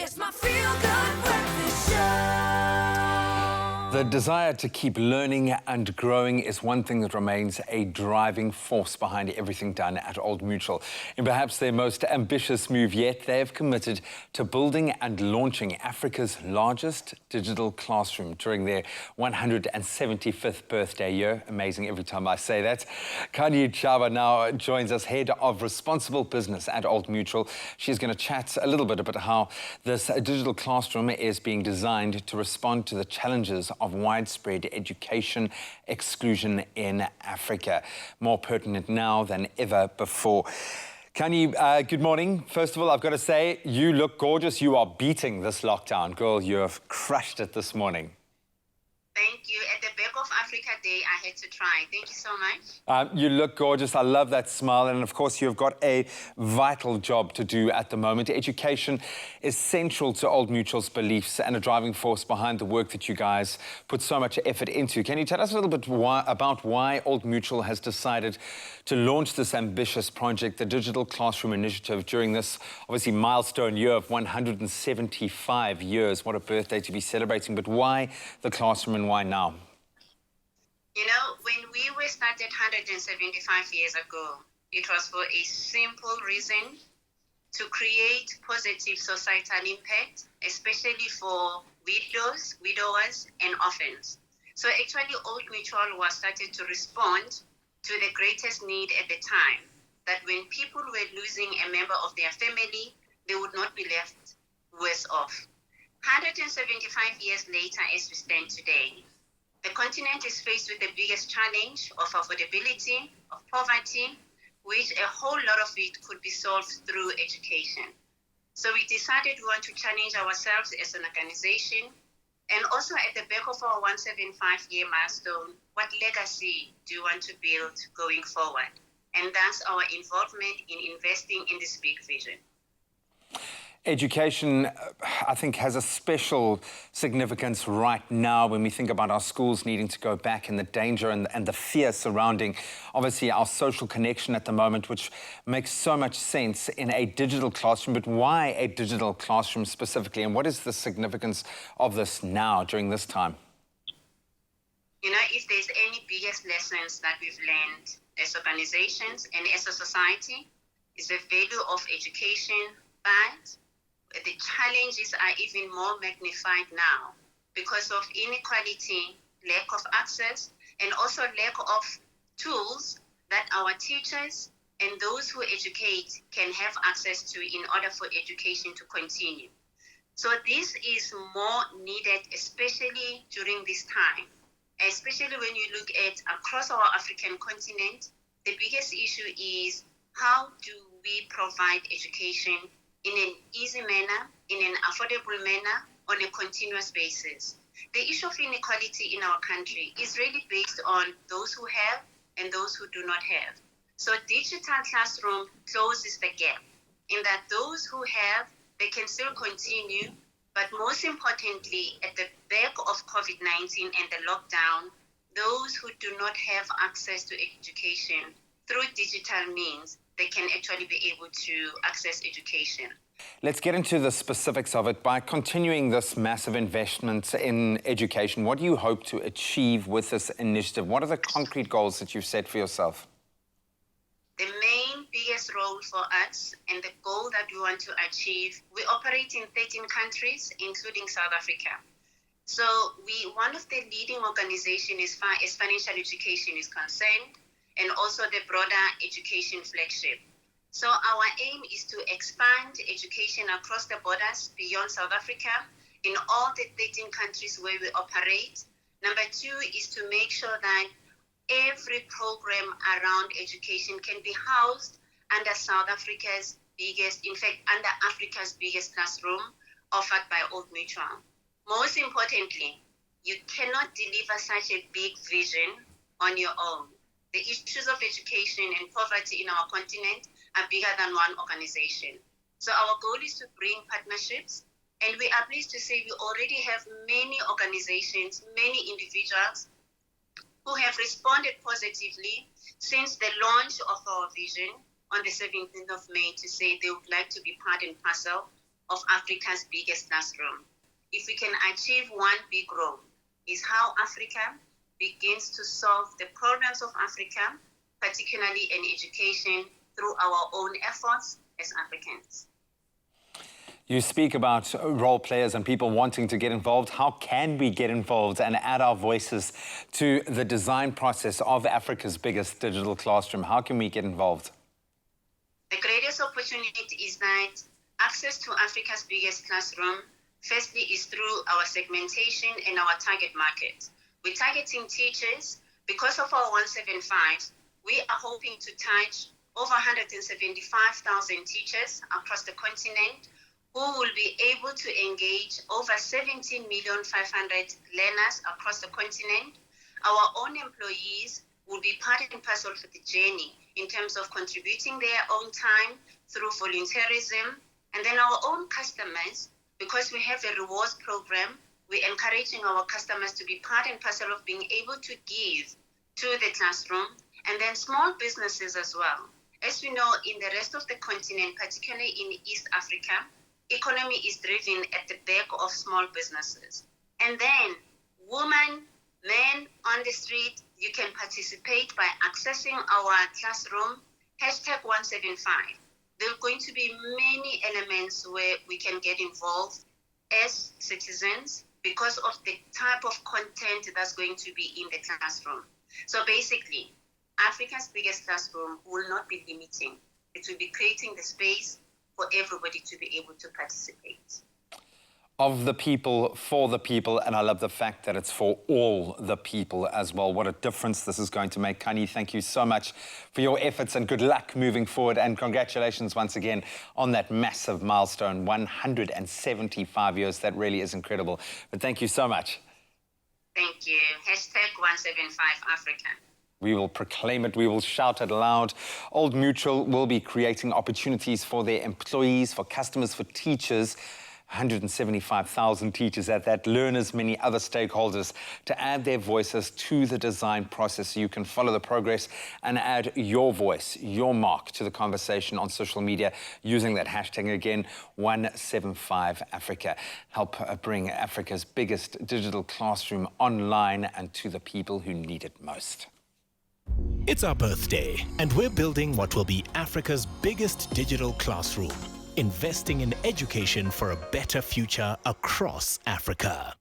It's my feel-good breakfast show. The desire to keep learning and growing is one thing that remains a driving force behind everything done at Old Mutual. In perhaps their most ambitious move yet, they have committed to building and launching Africa's largest digital classroom during their 175th birthday year. Amazing every time I say that. Khanyi Chaba now joins us, Head of Responsible Business at Old Mutual. She's going to chat a little bit about how this digital classroom is being designed to respond to the challenges of widespread education exclusion in Africa. More pertinent now than ever before. Khanyi, good morning. First of all, I've got to say, you look gorgeous. You are beating this lockdown. Girl, you have crushed it this morning. Thank you. At the Back of Africa Day, I had to try. Thank you so much. You look gorgeous. I love that smile. And of course, you've got a vital job to do at the moment. Education is central to Old Mutual's beliefs and a driving force behind the work that you guys put so much effort into. Can you tell us a little bit about why Old Mutual has decided to launch this ambitious project, the Digital Classroom Initiative, during this obviously milestone year of 175 years? What a birthday to be celebrating. But why the classroom and why now? You know, when we were started 175 years ago, it was for a simple reason: to create positive societal impact, especially for widowers, and orphans. So actually, Old Mutual was started to respond to the greatest need at the time, that when people were losing a member of their family, they would not be left worse off. 175 years later, as we stand today, the continent is faced with the biggest challenge of affordability, of poverty, which a whole lot of it could be solved through education. So we decided we want to challenge ourselves as an organization, and also at the back of our 175-year milestone, what legacy do you want to build going forward? And that's our involvement in investing in this big vision. Education, I think, has a special significance right now when we think about our schools needing to go back and the danger and the fear surrounding, obviously, our social connection at the moment, which makes so much sense in a digital classroom. But why a digital classroom specifically? And what is the significance of this now, during this time? You know, if there's any biggest lessons that we've learned as organizations and as a society, it's the value of education, but the challenges are even more magnified now because of inequality, lack of access, and also lack of tools that our teachers and those who educate can have access to in order for education to continue. So this is more needed, especially during this time, especially when you look at across our African continent. The biggest issue is how do we provide education in an easy manner, in an affordable manner, on a continuous basis. The issue of inequality in our country is really based on those who have and those who do not have. So digital classroom closes the gap in that those who have, they can still continue, but most importantly, at the back of COVID-19 and the lockdown, those who do not have access to education through digital means, they can actually be able to access education. Let's get into the specifics of it. By continuing this massive investment in education, what do you hope to achieve with this initiative? What are the concrete goals that you've set for yourself? The main biggest role for us and the goal that we want to achieve, we operate in 13 countries, including South Africa. So one of the leading organizations as far as financial education is concerned, and also the broader education flagship. So our aim is to expand education across the borders beyond South Africa in all the 13 countries where we operate. Number two is to make sure that every program around education can be housed under South Africa's biggest, in fact, under Africa's biggest classroom offered by Old Mutual. Most importantly, you cannot deliver such a big vision on your own. The issues of education and poverty in our continent are bigger than one organization. So our goal is to bring partnerships, and we are pleased to say we already have many organizations, many individuals who have responded positively since the launch of our vision on the 17th of May to say they would like to be part and parcel of Africa's biggest classroom. If we can achieve one big goal, is how Africa begins to solve the problems of Africa, particularly in education, through our own efforts as Africans. You speak about role players and people wanting to get involved. How can we get involved and add our voices to the design process of Africa's biggest digital classroom? How can we get involved? The greatest opportunity is that access to Africa's biggest classroom, firstly, is through our segmentation and our target market. We're targeting teachers. Because of our 175, we are hoping to touch over 175,000 teachers across the continent who will be able to engage over 17,500,000 learners across the continent. Our own employees will be part and parcel for the journey in terms of contributing their own time through volunteerism. And then our own customers, because we have a rewards program, we're encouraging our customers to be part and parcel of being able to give to the classroom, and then small businesses as well. As we know, in the rest of the continent, particularly in East Africa, economy is driven at the back of small businesses. And then women, men on the street, you can participate by accessing our classroom, #175. There are going to be many elements where we can get involved as citizens because of the type of content that's going to be in the classroom. So basically, Africa's biggest classroom will not be limiting. It will be creating the space for everybody to be able to participate. Of the people, for the people, and I love the fact that it's for all the people as well. What a difference this is going to make. Khani, thank you so much for your efforts and good luck moving forward. And congratulations once again on that massive milestone, 175 years. That really is incredible. But thank you so much. Thank you. #175Africa. We will proclaim it, we will shout it loud. Old Mutual will be creating opportunities for their employees, for customers, for teachers, 175,000 teachers at that, learners, many other stakeholders, to add their voices to the design process so you can follow the progress and add your voice, your mark to the conversation on social media using that hashtag again, 175Africa. Help bring Africa's biggest digital classroom online and to the people who need it most. It's our birthday, and we're building what will be Africa's biggest digital classroom, investing in education for a better future across Africa.